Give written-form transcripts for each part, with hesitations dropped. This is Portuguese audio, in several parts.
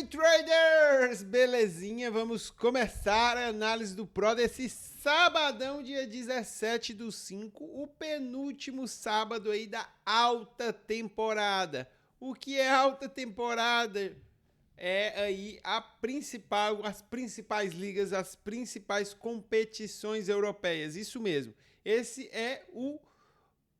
Day Traders! Belezinha, vamos começar a análise do Pro desse sabadão, dia 17/5, o penúltimo sábado aí da alta temporada. O que é alta temporada? É aí as principais ligas, as principais competições europeias, isso mesmo. Esse é o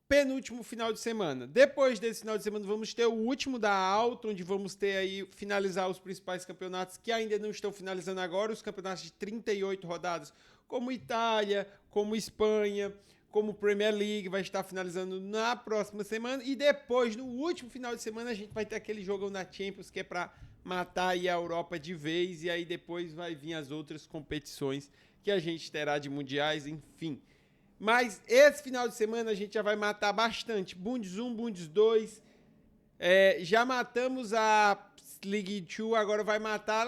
penúltimo final de semana. Depois desse final de semana vamos ter o último da alta, onde vamos ter aí finalizar os principais campeonatos que ainda não estão finalizando agora, os campeonatos de 38 rodadas, como Itália, como Espanha, como Premier League, vai estar finalizando na próxima semana. E depois, no último final de semana, a gente vai ter aquele jogão na Champions, que é para matar aí a Europa de vez, e aí depois vai vir as outras competições que a gente terá de mundiais, enfim. Mas esse final de semana a gente já vai matar bastante. Bundes 1, Bundes 2. Já matamos a League 2, agora vai matar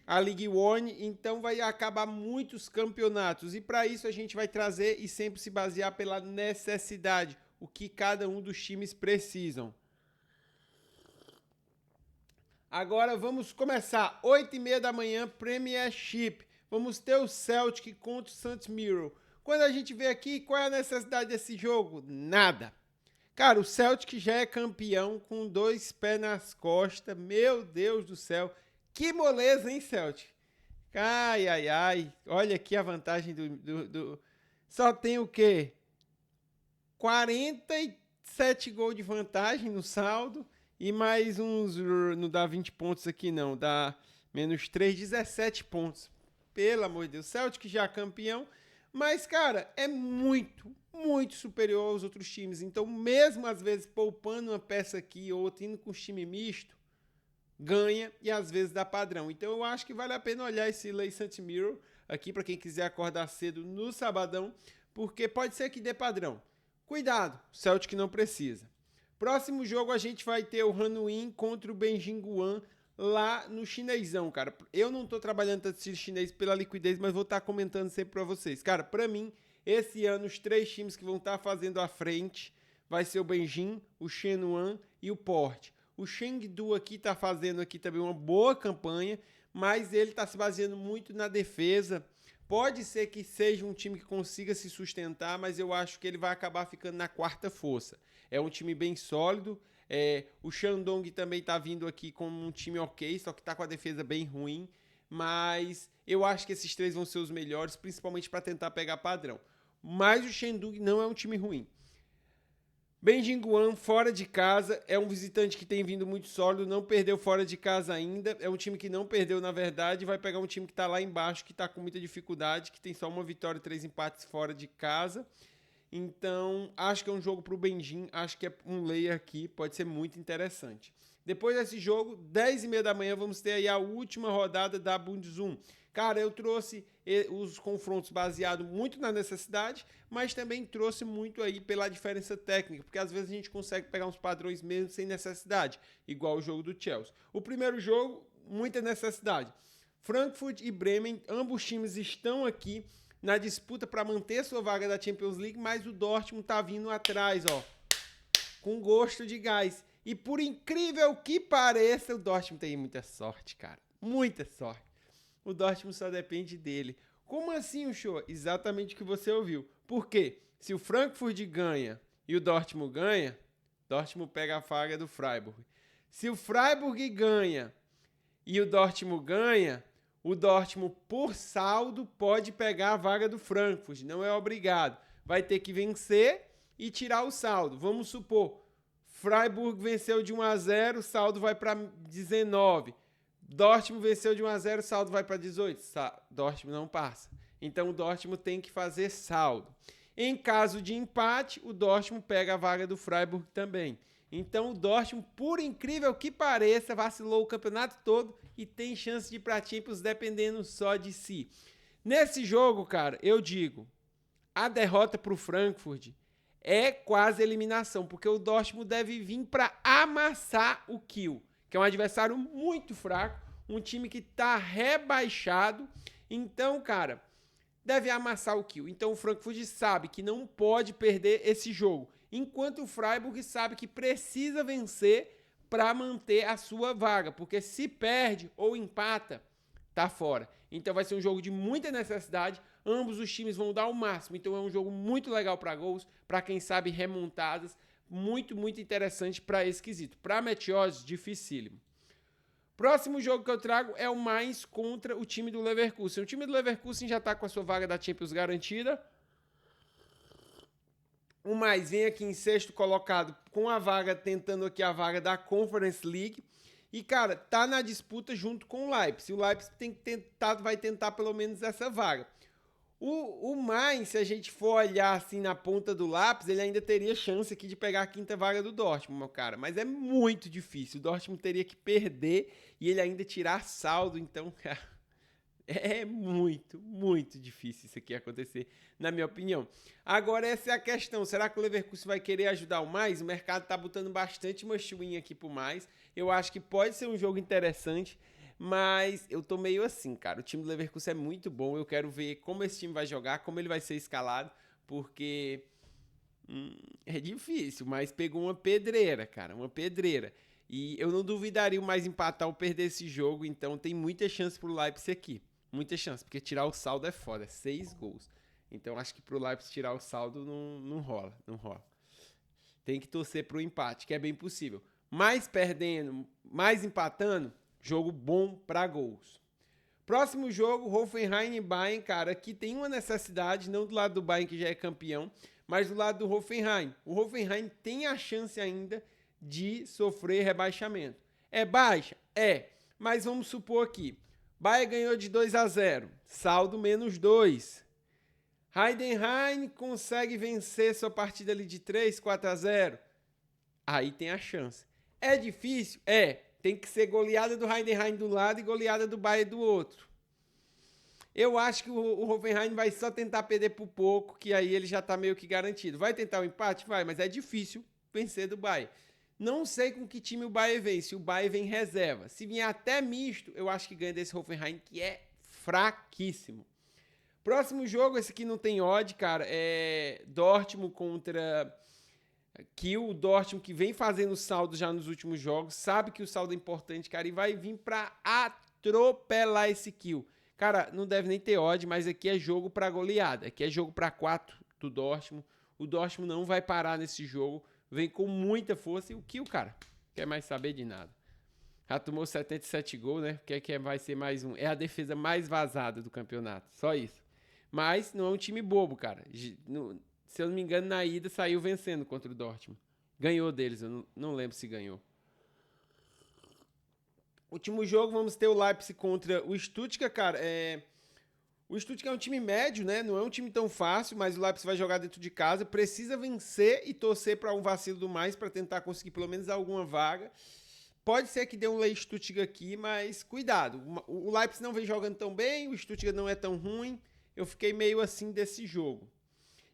a League 1. Então vai acabar muitos campeonatos. E para isso a gente vai trazer e sempre se basear pela necessidade. O que cada um dos times precisam. Agora vamos começar. 8h30 da manhã, Premiership. Vamos ter o Celtic contra o St. Mirror. Quando a gente vê aqui, qual é a necessidade desse jogo? Nada. Cara, o Celtic já é campeão com 2 pés nas costas. Meu Deus do céu. Que moleza, hein, Celtic? Ai, ai, ai. Olha aqui a vantagem do... Só tem o quê? 47 gols de vantagem no saldo. E mais uns... Não dá 20 pontos aqui, não. Dá menos 3, 17 pontos. Pelo amor de Deus. Celtic já é campeão. Mas, cara, é muito, muito superior aos outros times. Então, mesmo às vezes poupando uma peça aqui ou outra, indo com time misto, ganha e às vezes dá padrão. Então, eu acho que vale a pena olhar esse Lei St. Mirror aqui para quem quiser acordar cedo no sabadão, porque pode ser que dê padrão. Cuidado, o Celtic não precisa. Próximo jogo a gente vai ter o Hanuin contra o Benjinguan lá no chinesão, cara. Eu não tô trabalhando tanto esse chinês pela liquidez, mas vou estar comentando sempre pra vocês. Cara, pra mim, esse ano, os 3 times que vão estar fazendo a frente vai ser o Benjin, o Shenyang e o Port. O Chengdu aqui tá fazendo aqui também uma boa campanha, mas ele tá se baseando muito na defesa. Pode ser que seja um time que consiga se sustentar, mas eu acho que ele vai acabar ficando na quarta força. É um time bem sólido. O Shandong também tá vindo aqui como um time ok, só que tá com a defesa bem ruim. Mas eu acho que esses 3 vão ser os melhores, principalmente para tentar pegar padrão. Mas o Shandong não é um time ruim. Benjinguan, fora de casa, é um visitante que tem vindo muito sólido, não perdeu fora de casa ainda. É um time que não perdeu, na verdade, vai pegar um time que tá lá embaixo, que tá com muita dificuldade, que tem só uma vitória e 3 empates fora de casa. Então, acho que é um jogo pro Benjin, acho que é um layer aqui, pode ser muito interessante. Depois desse jogo, 10h30 da manhã, vamos ter aí a última rodada da Bundesliga. Cara, eu trouxe os confrontos baseados muito na necessidade, mas também trouxe muito aí pela diferença técnica, porque às vezes a gente consegue pegar uns padrões mesmo sem necessidade, igual o jogo do Chelsea. O primeiro jogo, muita necessidade. Frankfurt e Bremen, ambos times estão aqui na disputa para manter sua vaga da Champions League, mas o Dortmund tá vindo atrás, ó, com gosto de gás. E por incrível que pareça, o Dortmund tem muita sorte, cara. Muita sorte. O Dortmund só depende dele. Como assim, o show? Exatamente o que você ouviu. Por quê? Se o Frankfurt ganha e o Dortmund ganha, o Dortmund pega a vaga do Freiburg. Se o Freiburg ganha e o Dortmund ganha, o Dortmund, por saldo, pode pegar a vaga do Frankfurt. Não é obrigado. Vai ter que vencer e tirar o saldo. Vamos supor, Freiburg venceu de 1-0, o saldo vai para 19. Dortmund venceu de 1-0, o saldo vai para 18. Dortmund não passa. Então o Dortmund tem que fazer saldo. Em caso de empate, o Dortmund pega a vaga do Freiburg também. Então o Dortmund, por incrível que pareça, vacilou o campeonato todo e tem chance de ir para Champions dependendo só de si. Nesse jogo, cara, eu digo, a derrota para o Frankfurt é quase eliminação, porque o Dortmund deve vir para amassar o Kiel, que é um adversário muito fraco, um time que está rebaixado. Então, cara, deve amassar o Kiel. Então o Frankfurt sabe que não pode perder esse jogo, enquanto o Freiburg sabe que precisa vencer para manter a sua vaga, porque se perde ou empata, tá fora. Então vai ser um jogo de muita necessidade, ambos os times vão dar o máximo, então é um jogo muito legal para gols, para quem sabe remontadas, muito, muito interessante para esse quesito. Para match odds, dificílimo. Próximo jogo que eu trago é o Mainz contra o time do Leverkusen. O time do Leverkusen já está com a sua vaga da Champions garantida. O Mainz vem aqui em sexto colocado com a vaga, tentando aqui a vaga da Conference League. E, cara, tá na disputa junto com o Leipzig. O Leipzig vai tentar pelo menos essa vaga. O Mainz, se a gente for olhar assim na ponta do lápis, ele ainda teria chance aqui de pegar a quinta vaga do Dortmund, meu cara. Mas é muito difícil. O Dortmund teria que perder e ele ainda tirar saldo. Então, cara, é muito, muito difícil isso aqui acontecer, na minha opinião. Agora, essa é a questão. Será que o Leverkusen vai querer ajudar o Mainz? O mercado tá botando bastante must-win aqui pro Mainz. Eu acho que pode ser um jogo interessante. Mas eu tô meio assim, cara. O time do Leverkusen é muito bom. Eu quero ver como esse time vai jogar, como ele vai ser escalado, porque é difícil, mas pegou uma pedreira, cara. Uma pedreira. E eu não duvidaria mais empatar ou perder esse jogo, então tem muita chance pro Leipzig aqui. Muita chance, porque tirar o saldo é foda. 6 gols. Então acho que pro Leipzig tirar o saldo não rola. Não rola. Tem que torcer pro empate, que é bem possível. Mais perdendo, mais empatando, jogo bom para gols. Próximo jogo, Hoffenheim e Bayern, cara, aqui tem uma necessidade, não do lado do Bayern que já é campeão, mas do lado do Hoffenheim. O Hoffenheim tem a chance ainda de sofrer rebaixamento. É baixa? É, mas vamos supor aqui, Bayern ganhou de 2-0, saldo -2. Heidenheim consegue vencer sua partida ali de 3-4-0. Aí tem a chance. É difícil? É. Tem que ser goleada do Heidenheim do lado e goleada do Bayern do outro. Eu acho que o Hoffenheim vai só tentar perder por pouco, que aí ele já tá meio que garantido. Vai tentar o empate? Vai, mas é difícil vencer do Bayern. Não sei com que time o Bayern vem, se o Bayern vem reserva. Se vier até misto, eu acho que ganha desse Hoffenheim, que é fraquíssimo. Próximo jogo, esse aqui não tem odd, cara, é Dortmund contra Kiel. O Dortmund que vem fazendo saldo já nos últimos jogos, sabe que o saldo é importante, cara, e vai vir pra atropelar esse Kiel. Cara, não deve nem ter odd, mas aqui é jogo pra goleada, aqui é jogo pra 4 do Dortmund. O Dortmund não vai parar nesse jogo, vem com muita força, e o Kiel, cara, quer mais saber de nada. Já tomou 77 gols, né? Que vai ser mais um. É a defesa mais vazada do campeonato, só isso. Mas não é um time bobo, cara. Se eu não me engano, na ida saiu vencendo contra o Dortmund. Ganhou deles, eu não lembro se ganhou. Último jogo, vamos ter o Leipzig contra o Stuttgart, cara. O Stuttgart é um time médio, né? Não é um time tão fácil, mas o Leipzig vai jogar dentro de casa. Precisa vencer e torcer para um vacilo do mais para tentar conseguir pelo menos alguma vaga. Pode ser que dê um Stuttgart aqui, mas cuidado. O Leipzig não vem jogando tão bem, o Stuttgart não é tão ruim. Eu fiquei meio assim desse jogo.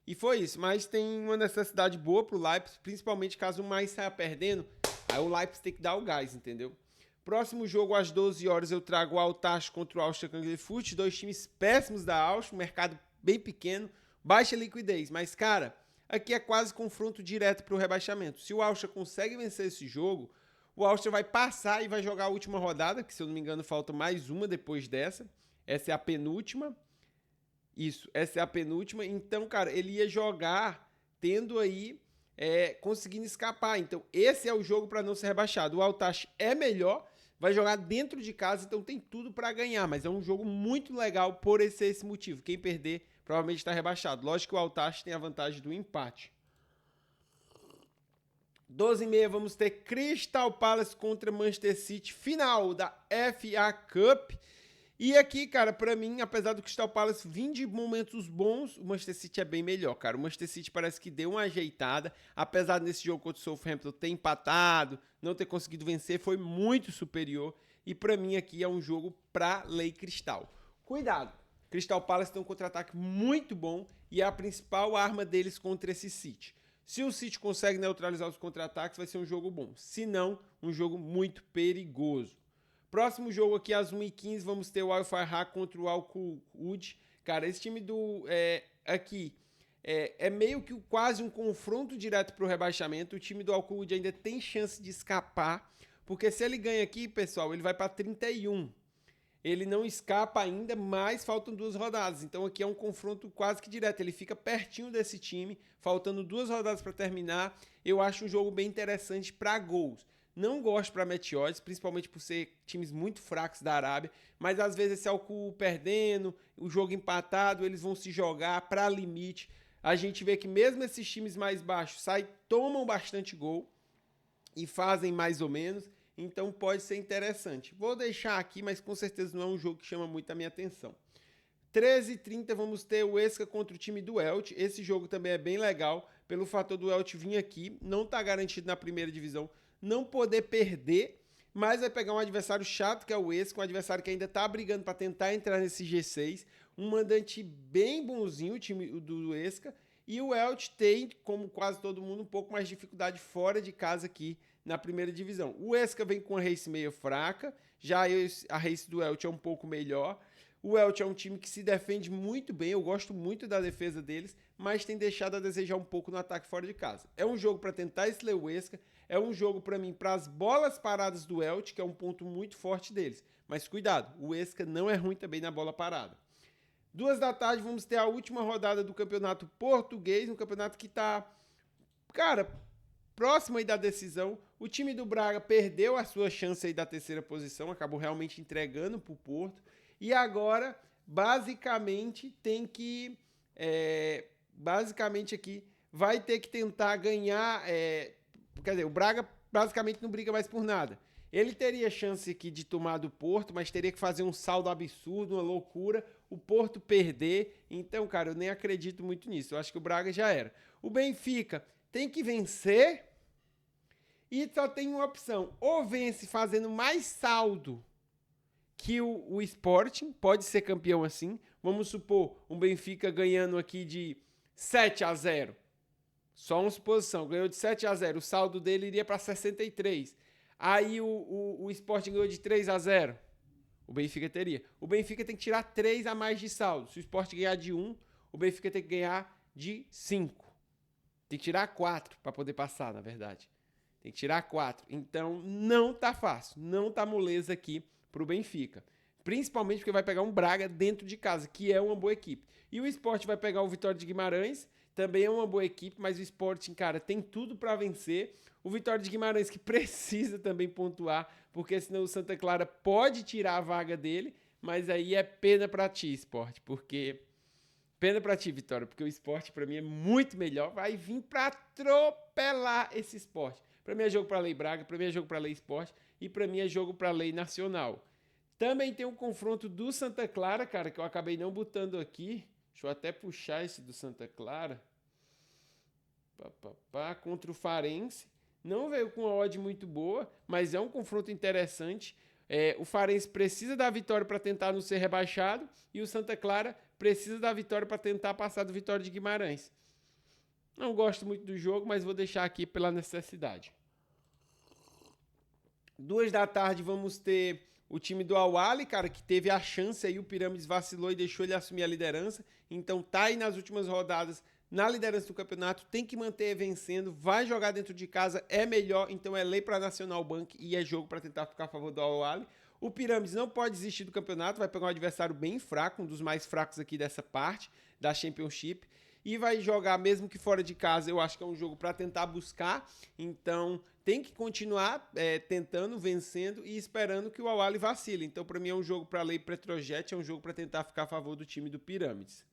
E foi isso, mas tem uma necessidade boa pro Leipzig, principalmente caso o mais saia perdendo, aí o Leipzig tem que dar o gás, entendeu? Próximo jogo, às 12 horas, eu trago o Altach contra o Austria Klagenfurt, 2 times péssimos da Áustria, um mercado bem pequeno, baixa liquidez, mas, cara, aqui é quase confronto direto pro rebaixamento. Se o Austria consegue vencer esse jogo, o Austria vai passar e vai jogar a última rodada, que se eu não me engano falta mais uma depois dessa, essa é a penúltima. Isso, essa é a penúltima. Então, cara, ele ia jogar tendo aí, conseguindo escapar. Então, esse é o jogo para não ser rebaixado. O Altach é melhor, vai jogar dentro de casa, então tem tudo para ganhar. Mas é um jogo muito legal por esse motivo. Quem perder provavelmente está rebaixado. Lógico que o Altach tem a vantagem do empate. 12h30, vamos ter Crystal Palace contra Manchester City, final da FA Cup. E aqui, cara, pra mim, apesar do Crystal Palace vir de momentos bons, o Manchester City é bem melhor, cara. O Manchester City parece que deu uma ajeitada, apesar desse jogo contra o Southampton ter empatado, não ter conseguido vencer, foi muito superior. E pra mim aqui é um jogo pra lei Cristal. Cuidado, Crystal Palace tem um contra-ataque muito bom e é a principal arma deles contra esse City. Se o City consegue neutralizar os contra-ataques, vai ser um jogo bom. Se não, um jogo muito perigoso. Próximo jogo aqui às 1h15, vamos ter o Al-Fahar contra o Al-Qud. Cara, esse time aqui É meio que quase um confronto direto para o rebaixamento. O time do Al-Quds ainda tem chance de escapar, porque se ele ganha aqui, pessoal, ele vai para 31. Ele não escapa ainda, mas faltam 2 rodadas. Então aqui é um confronto quase que direto. Ele fica pertinho desse time, faltando 2 rodadas para terminar. Eu acho um jogo bem interessante para gols. Não gosto para match odds, principalmente por ser times muito fracos da Arábia, mas às vezes esse Al-Quds perdendo, o jogo empatado, eles vão se jogar para limite. A gente vê que mesmo esses times mais baixos tomam bastante gol e fazem mais ou menos, então pode ser interessante. Vou deixar aqui, mas com certeza não é um jogo que chama muito a minha atenção. 13h30 vamos ter o Huesca contra o time do Elche. Esse jogo também é bem legal, pelo fator do Elche vir aqui, não está garantido na primeira divisão, não poder perder, mas vai pegar um adversário chato que é o Huesca, um adversário que ainda está brigando para tentar entrar nesse G6, um mandante bem bonzinho, o time do Huesca, e o Elche tem, como quase todo mundo, um pouco mais de dificuldade fora de casa aqui na primeira divisão. O Huesca vem com a race meio fraca, já a race do Elche é um pouco melhor. O Elche é um time que se defende muito bem, eu gosto muito da defesa deles, mas tem deixado a desejar um pouco no ataque fora de casa. É um jogo para tentar esler o Huesca, é um jogo para mim para as bolas paradas do Elche, que é um ponto muito forte deles. Mas cuidado, o Huesca não é ruim também na bola parada. 14h vamos ter a última rodada do campeonato português, um campeonato que tá, cara, próximo aí da decisão. O time do Braga perdeu a sua chance aí da terceira posição, acabou realmente entregando pro Porto. E agora, basicamente, tem que, basicamente aqui, vai ter que tentar ganhar, quer dizer, o Braga basicamente não briga mais por nada. Ele teria chance aqui de tomar do Porto, mas teria que fazer um saldo absurdo, uma loucura, o Porto perder. Então, cara, eu nem acredito muito nisso. Eu acho que o Braga já era. O Benfica tem que vencer e só tem uma opção. Ou vence fazendo mais saldo que o Sporting, pode ser campeão assim. Vamos supor, um Benfica ganhando aqui de 7-0. Só uma suposição, ganhou de 7-0. O saldo dele iria para 63. Aí o Sporting ganhou de 3-0. O Benfica teria. O Benfica tem que tirar 3 a mais de saldo. Se o Sporting ganhar de 1, o Benfica tem que ganhar de 5. Tem que tirar 4 para poder passar, na verdade. Tem que tirar 4. Então, não tá fácil. Não tá moleza aqui pro Benfica. Principalmente porque vai pegar um Braga dentro de casa, que é uma boa equipe. E o Sport vai pegar o Vitória de Guimarães, também é uma boa equipe, mas o Sporting, cara, tem tudo para vencer. O Vitória de Guimarães que precisa também pontuar, porque senão o Santa Clara pode tirar a vaga dele, mas aí é pena para ti, Sport, porque... Pena para ti, Vitória, porque o Sport para mim é muito melhor, vai vir para atropelar esse Sport. Para mim é jogo para Lei Braga, para mim é jogo para Lei Sport e para mim é jogo para Lei Nacional. Também tem um confronto do Santa Clara, cara, que eu acabei não botando aqui. Deixa eu até puxar esse do Santa Clara. Contra o Farense. Não veio com uma odd muito boa, mas é um confronto interessante. O Farense precisa da vitória para tentar não ser rebaixado e o Santa Clara precisa da vitória para tentar passar do Vitória de Guimarães. Não gosto muito do jogo, mas vou deixar aqui pela necessidade. 14h vamos ter o time do Al-Ahly, cara, que teve a chance aí, o Pirâmides vacilou e deixou ele assumir a liderança. Então tá aí nas últimas rodadas na liderança do campeonato, tem que manter vencendo, vai jogar dentro de casa, é melhor, então é lei para Nacional Bank e é jogo para tentar ficar a favor do Al-Ahly. O Pirâmides não pode desistir do campeonato, vai pegar um adversário bem fraco, um dos mais fracos aqui dessa parte da Championship, e vai jogar mesmo que fora de casa. Eu acho que é um jogo para tentar buscar, então tem que continuar tentando, vencendo e esperando que o Al-Ahly vacile. Então para mim é um jogo para lei Petrojet, é um jogo para tentar ficar a favor do time do Pirâmides.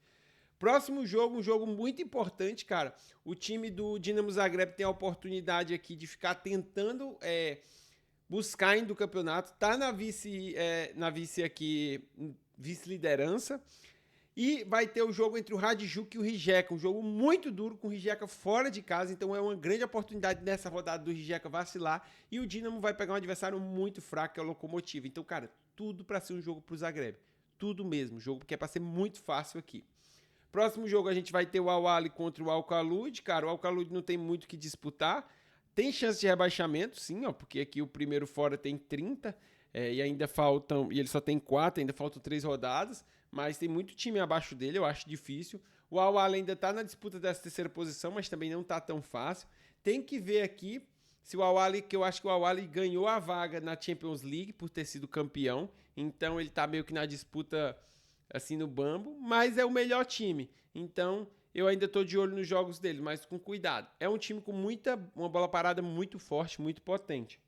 Próximo jogo, um jogo muito importante, cara. O time do Dinamo Zagreb tem a oportunidade aqui de ficar tentando buscar indo do campeonato. Tá na vice aqui, vice-liderança. E vai ter o jogo entre o Hajduk e o Rijeka. Um jogo muito duro com o Rijeka fora de casa. Então é uma grande oportunidade nessa rodada do Rijeka vacilar. E o Dinamo vai pegar um adversário muito fraco, que é o Lokomotiv. Então, cara, tudo para ser um jogo pro Zagreb. Tudo mesmo. Jogo que é para ser muito fácil aqui. Próximo jogo a gente vai ter o Al-Ahly contra o Al-Khalud. Cara, o Al-Khalud não tem muito o que disputar. Tem chance de rebaixamento, sim, ó, porque aqui o primeiro fora tem 30 e ainda faltam... E ele só tem 4, ainda faltam 3 rodadas. Mas tem muito time abaixo dele, eu acho difícil. O Al-Ahly ainda está na disputa dessa terceira posição, mas também não está tão fácil. Tem que ver aqui se o Al-Ahly, que eu acho que o Al-Ahly ganhou a vaga na Champions League por ter sido campeão. Então ele está meio que na disputa assim no bambo, mas é o melhor time. Então eu ainda estou de olho nos jogos dele, mas com cuidado. É um time com uma bola parada muito forte, muito potente.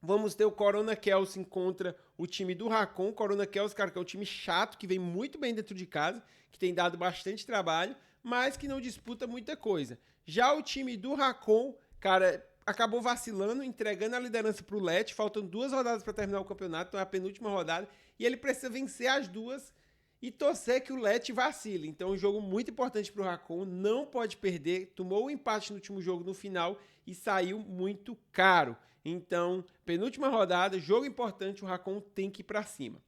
Vamos ter o Corona Kielce contra o time do Racon. O Corona Kielce, cara, que é um time chato, que vem muito bem dentro de casa, que tem dado bastante trabalho, mas que não disputa muita coisa. Já o time do Racon, cara, acabou vacilando, entregando a liderança para o Lecce, faltando 2 rodadas para terminar o campeonato, então é a penúltima rodada, e ele precisa vencer as 2 e torcer que o Lecce vacile. Então é um jogo muito importante para o Racon, não pode perder, tomou o empate no último jogo no final e saiu muito caro. Então, penúltima rodada, jogo importante, o Racon tem que ir para cima.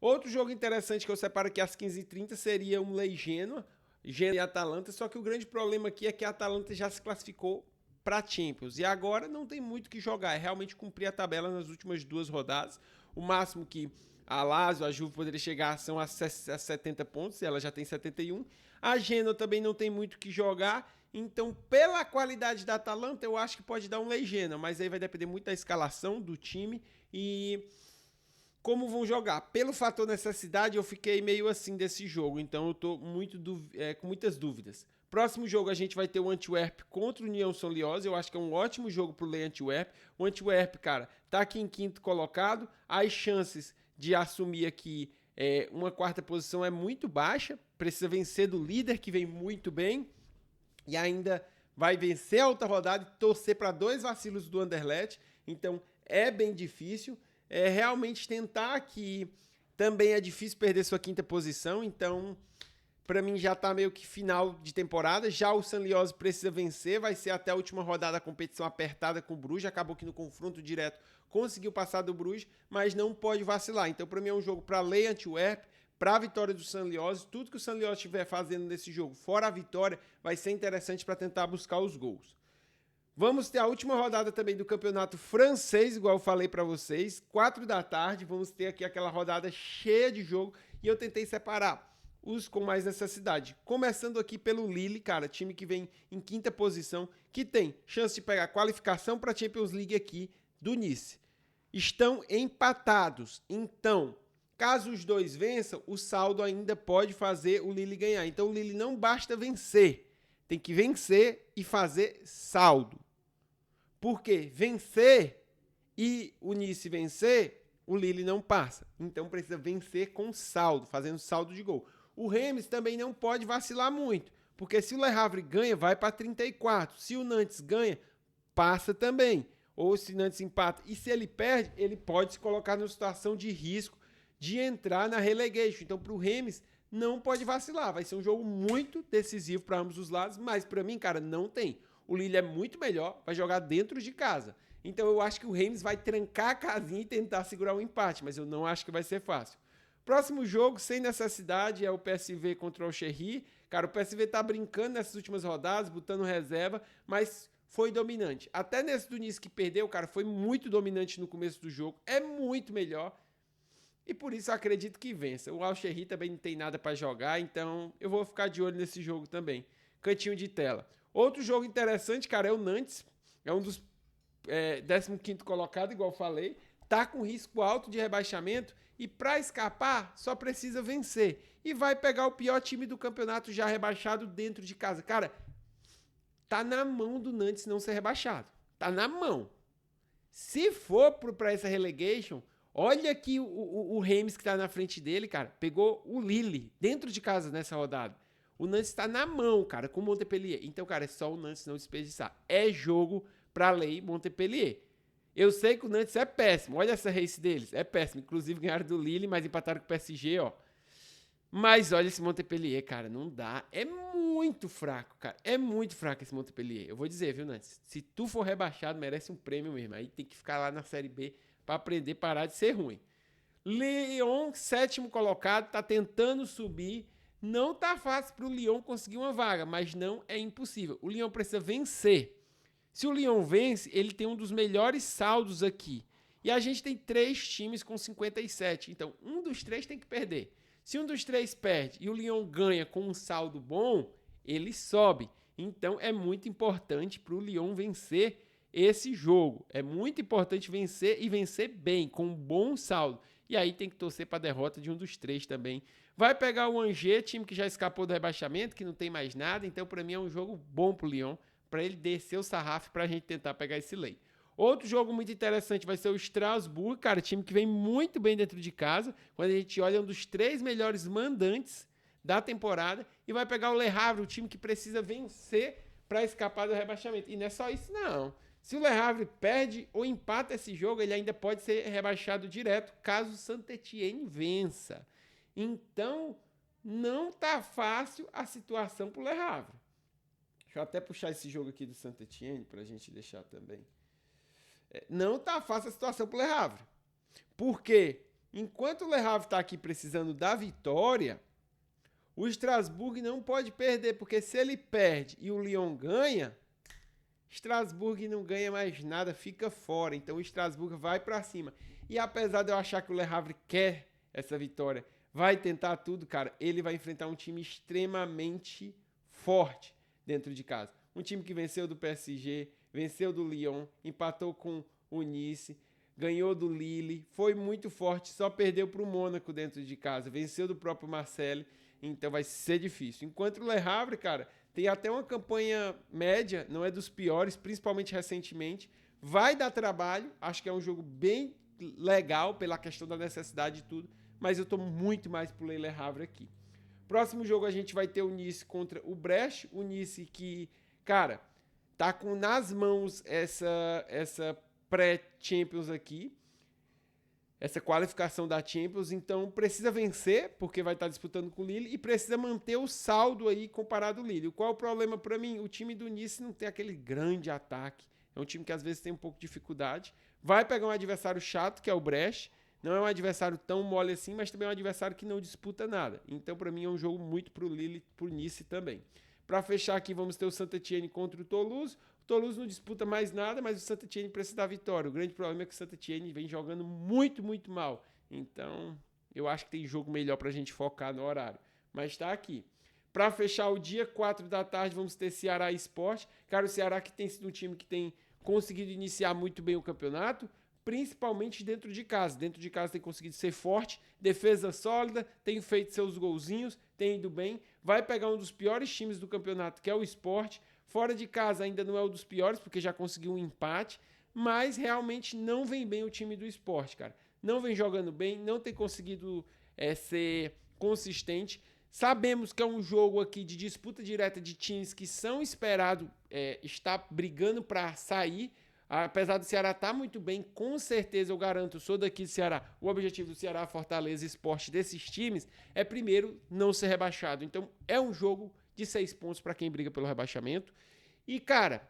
Outro jogo interessante que eu separo aqui às 15h30 seria um Genoa e Atalanta, só que o grande problema aqui é que a Atalanta já se classificou para Champions e agora não tem muito o que jogar, é realmente cumprir a tabela nas últimas 2 rodadas. O máximo que a Lazio, a Juve poderia chegar são a 70 pontos, ela já tem 71. A Genoa também não tem muito o que jogar. Então, pela qualidade da Atalanta, eu acho que pode dar um Genoa, mas aí vai depender muito da escalação do time e como vão jogar. Pelo fator necessidade, eu fiquei meio assim desse jogo, então eu tô com muitas dúvidas. Próximo jogo a gente vai ter o Antwerp contra o União Saint-Gilloise, eu acho que é um ótimo jogo pro Lei Antwerp. O Antwerp, cara, tá aqui em 5º colocado, as chances de assumir aqui uma 4ª posição é muito baixa, precisa vencer do líder que vem muito bem. E ainda vai vencer a outra rodada e torcer para 2 vacilos do Anderlecht. Então é bem difícil. Realmente tentar aqui também é difícil perder sua 5ª posição. Então, para mim já está meio que final de temporada. Já o Saint-Gilloise precisa vencer. Vai ser até a última rodada a competição apertada com o Bruges. Acabou que no confronto direto conseguiu passar do Bruges, mas não pode vacilar. Então, para mim é um jogo para Lei Antwerp, para a vitória do Saint-Gilloise. Tudo que o Saint-Gilloise estiver fazendo nesse jogo, fora a vitória, vai ser interessante para tentar buscar os gols. Vamos ter a última rodada também do campeonato francês, igual eu falei para vocês, 4h. Vamos ter aqui aquela rodada cheia de jogo e eu tentei separar os com mais necessidade. Começando aqui pelo Lille, cara, time que vem em 5ª posição, que tem chance de pegar qualificação para a Champions League aqui do Nice. Estão empatados, então caso os 2 vençam, o saldo ainda pode fazer o Lille ganhar. Então o Lille não basta vencer, tem que vencer e fazer saldo. Porque vencer e o Nice vencer, o Lille não passa. Então precisa vencer com saldo, fazendo saldo de gol. O Reims também não pode vacilar muito, porque se o Le Havre ganha, vai para 34. Se o Nantes ganha, passa também. Ou se o Nantes empata. E se ele perde, ele pode se colocar numa situação de risco de entrar na relegation. Então, para o Reims, não pode vacilar. Vai ser um jogo muito decisivo para ambos os lados, mas para mim, cara, não tem. O Lille é muito melhor, vai jogar dentro de casa. Então, eu acho que o Reims vai trancar a casinha e tentar segurar o empate, mas eu não acho que vai ser fácil. Próximo jogo, sem necessidade, é o PSV contra o Alcheri. Cara, o PSV tá brincando nessas últimas rodadas, botando reserva, mas foi dominante. Até nesse do Nice que perdeu, cara, foi muito dominante no começo do jogo. É muito melhor. E por isso eu acredito que vença. O Alcheri também não tem nada para jogar, então eu vou ficar de olho nesse jogo também. Cantinho de tela. Outro jogo interessante, cara, é o Nantes. É um dos 15º colocado, igual eu falei. Tá com risco alto de rebaixamento e para escapar só precisa vencer. E vai pegar o pior time do campeonato já rebaixado dentro de casa. Cara, tá na mão do Nantes não ser rebaixado. Tá na mão. Se for para essa relegation, olha aqui o Reims que tá na frente dele, cara. Pegou o Lille dentro de casa nessa rodada. O Nantes tá na mão, cara, com o Montpellier. Então, cara, é só o Nantes não desperdiçar. É jogo pra Lei Montpellier. Eu sei que o Nantes é péssimo. Olha essa race deles. É péssimo. Inclusive ganharam do Lille, mas empataram com o PSG, ó. Mas olha esse Montpellier, cara. Não dá. É muito fraco, cara. É muito fraco esse Montpellier. Eu vou dizer, viu, Nantes? Se tu for rebaixado, merece um prêmio mesmo. Aí tem que ficar lá na Série B pra aprender a parar de ser ruim. Lyon, 7º colocado, tá tentando subir. Não tá fácil pro Lyon conseguir uma vaga, mas não é impossível. O Lyon precisa vencer. Se o Lyon vence, ele tem um dos melhores saldos aqui. E a gente tem 3 times com 57. Então, um dos 3 tem que perder. Se um dos três perde e o Lyon ganha com um saldo bom, ele sobe. Então é muito importante para o Lyon vencer esse jogo. É muito importante vencer e vencer bem, com um bom saldo. E aí tem que torcer para a derrota de um dos três também. Vai pegar o Angers, time que já escapou do rebaixamento, que não tem mais nada. Então, para mim, é um jogo bom para o Lyon, para ele descer o sarrafo para a gente tentar pegar esse lei. Outro jogo muito interessante vai ser o Strasbourg, cara, time que vem muito bem dentro de casa. Quando a gente olha, é um dos 3 melhores mandantes da temporada. E vai pegar o Le Havre, o time que precisa vencer para escapar do rebaixamento. E não é só isso, não. Se o Le Havre perde ou empata esse jogo, ele ainda pode ser rebaixado direto, caso o Saint-Étienne vença. Então, não tá fácil a situação pro Le Havre. Deixa eu até puxar esse jogo aqui do Saint-Étienne pra gente deixar também. Não tá fácil a situação pro Le Havre. Porque, enquanto o Le Havre tá aqui precisando da vitória, o Strasbourg não pode perder, porque se ele perde e o Lyon ganha, Strasbourg não ganha mais nada, fica fora. Então o Strasbourg vai para cima. E apesar de eu achar que o Le Havre quer essa vitória, vai tentar tudo, cara, ele vai enfrentar um time extremamente forte dentro de casa. Um time que venceu do PSG, venceu do Lyon, empatou com o Nice, ganhou do Lille, foi muito forte, só perdeu para o Mônaco dentro de casa, venceu do próprio Marseille, então vai ser difícil. Enquanto o Le Havre, cara, tem até uma campanha média, não é dos piores, principalmente recentemente. Vai dar trabalho, acho que é um jogo bem legal pela questão da necessidade e tudo, mas eu tô muito mais pro Le Havre aqui. Próximo jogo a gente vai ter o Nice contra o Brest, o Nice que, cara, tá com nas mãos essa pré-Champions aqui, essa qualificação da Champions, então precisa vencer, porque vai estar disputando com o Lille, e precisa manter o saldo aí comparado ao Lille. Qual é o problema para mim? O time do Nice não tem aquele grande ataque, é um time que às vezes tem um pouco de dificuldade, vai pegar um adversário chato, que é o Brest, não é um adversário tão mole assim, mas também é um adversário que não disputa nada, então para mim é um jogo muito pro Lille, pro Nice também. Para fechar aqui, vamos ter o Saint-Étienne contra o Toulouse. O Toulouse não disputa mais nada, mas o Saint-Étienne precisa da vitória. O grande problema é que o Saint-Étienne vem jogando muito, muito mal. Então, eu acho que tem jogo melhor para a gente focar no horário. Mas está aqui. Para fechar o dia, 4 da tarde, vamos ter Ceará e Sport. Cara, o Ceará que tem sido um time que tem conseguido iniciar muito bem o campeonato, principalmente dentro de casa. Dentro de casa tem conseguido ser forte, defesa sólida, tem feito seus golzinhos, tem ido bem. Vai pegar um dos piores times do campeonato, que é o Sport. Fora de casa ainda não é um dos piores, porque já conseguiu um empate, mas realmente não vem bem o time do Sport, cara. Não vem jogando bem, não tem conseguido ser consistente. Sabemos que é um jogo aqui de disputa direta de times que são esperados estar brigando para sair. Apesar do Ceará estar muito bem, com certeza eu garanto, sou daqui do Ceará, o objetivo do Ceará, Fortaleza e Sport desses times é primeiro não ser rebaixado. Então é um jogo de 6 pontos para quem briga pelo rebaixamento. E cara,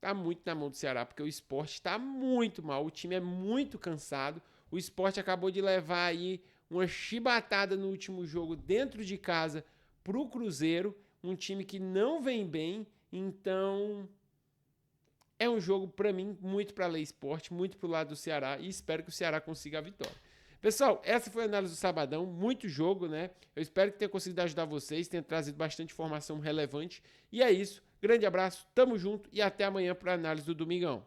tá muito na mão do Ceará, porque o Sport está muito mal, o time é muito cansado. O Sport acabou de levar aí uma chibatada no último jogo dentro de casa pro Cruzeiro, um time que não vem bem, então é um jogo, para mim, muito para a Lei Sport, muito pro lado do Ceará, e espero que o Ceará consiga a vitória. Pessoal, essa foi a análise do Sabadão, muito jogo, né? Eu espero que tenha conseguido ajudar vocês, tenha trazido bastante informação relevante. E é isso, grande abraço, tamo junto e até amanhã para a análise do Domingão.